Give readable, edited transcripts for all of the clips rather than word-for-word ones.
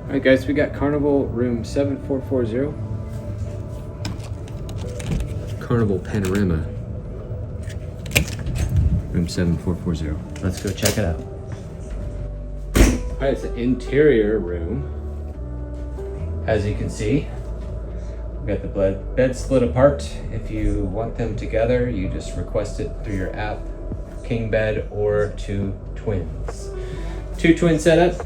Alright guys, we got Carnival room 7440. Carnival Panorama. Room 7440. Let's go check it out. Alright, it's an interior room. As you can see, we got the bed split apart. If you want them together, you just request it through your app. King bed or 2 twins. 2 twin setup.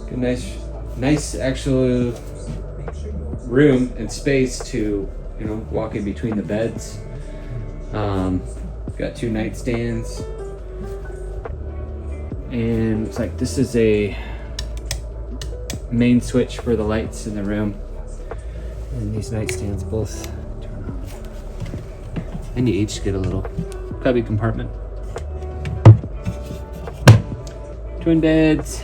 Good, nice actual room and space to, walk in between the beds. Got 2 nightstands, and it's like this is a main switch for the lights in the room, and these nightstands both turn on, and you each get a little cubby compartment. Twin beds.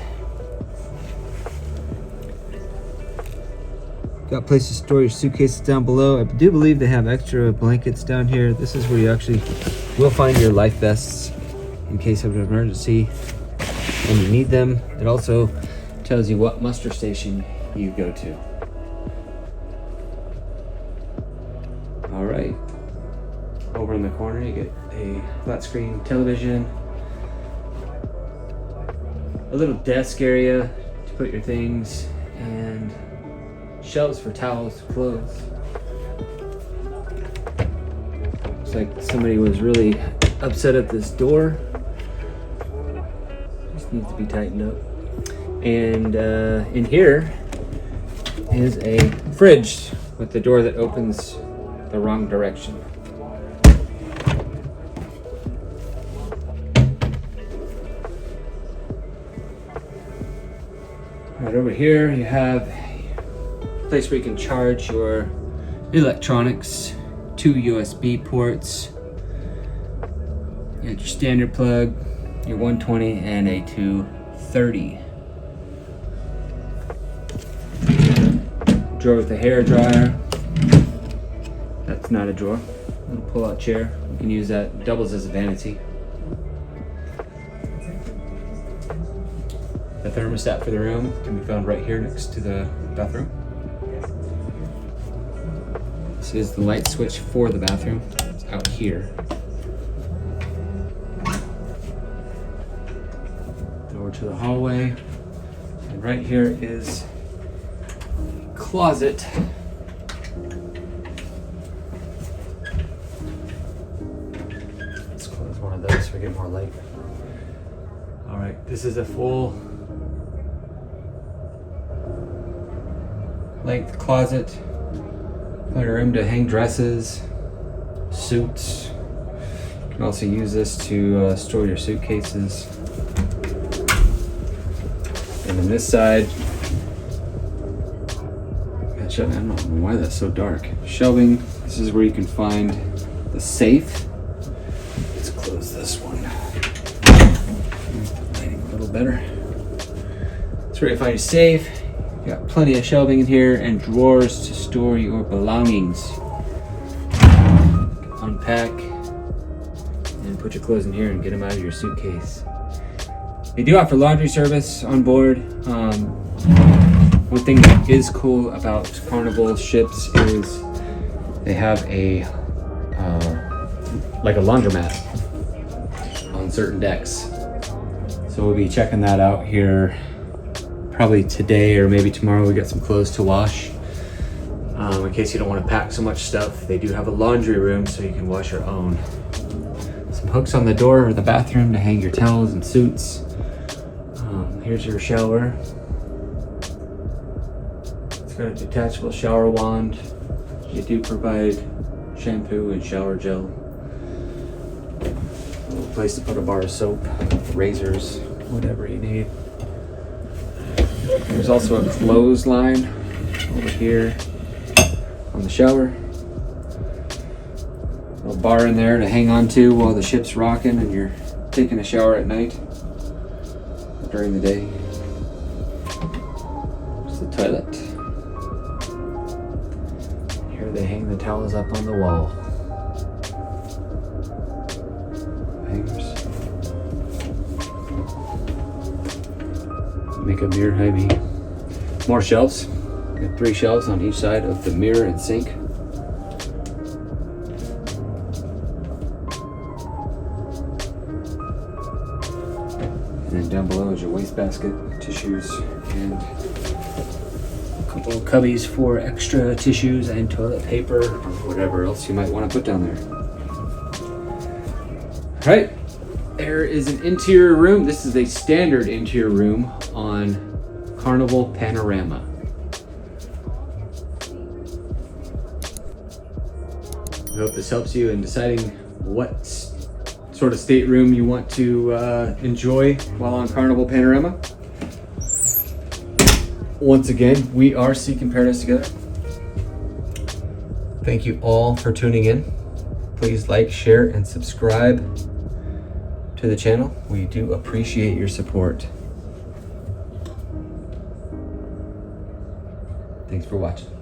Got places to store your suitcases down below. I do believe they have extra blankets down here. This is where you actually will find your life vests in case of an emergency when you need them. It also tells you what muster station you go to. All right. Over in the corner, you get a flat screen television, a little desk area to put your things, and shelves for towels, clothes. Looks like somebody was really upset at this door. Just needs to be tightened up. And in here is a fridge with the door that opens the wrong direction. Right over here you have place where you can charge your electronics, 2 USB ports, you got your standard plug, your 120 and a 230. Drawer with a hair dryer. That's not a drawer. Little pull-out chair. You can use that, doubles as a vanity. The thermostat for the room can be found right here next to the bathroom. This is the light switch for the bathroom. It's out here. Door to the hallway. And right here is a closet. Let's close one of those so we get more light. All right, this is a full length closet. Plenty of room to hang dresses, suits. You can also use this to store your suitcases. And then this side, I don't know why that's so dark. Shelving. This is where you can find the safe. Let's close this one. Lighting a little better. That's where you find your safe. You got plenty of shelving in here and drawers to store your belongings. Unpack and put your clothes in here and get them out of your suitcase. They do offer laundry service on board. One thing that is cool about Carnival ships is they have a like a laundromat on certain decks. So we'll be checking that out here probably today or maybe tomorrow. We got some clothes to wash. In case you don't want to pack so much stuff, they do have a laundry room so you can wash your own. Some hooks on the door or the bathroom to hang your towels and suits. Here's your shower. It's got a detachable shower wand. You do provide shampoo and shower gel. A little place to put a bar of soap, razors, whatever you need. There's also a clothesline over here on the shower. A little bar in there to hang on to while the ship's rocking and you're taking a shower at night or during the day. There's the toilet. Here they hang the towels up on the wall. Hangers. make a mirror high me. More shelves. Got 3 shelves on each side of the mirror and sink. And then down below is your wastebasket, tissues, and a couple of cubbies for extra tissues and toilet paper or whatever else you might want to put down there. All right, there is an interior room. This is a standard interior room on Carnival Panorama. I hope this helps you in deciding what sort of stateroom you want to enjoy while on Carnival Panorama. Once again, we are seeking paradise together. Thank you all for tuning in. Please like, share, and subscribe to the channel. We do appreciate your support. Thanks for watching.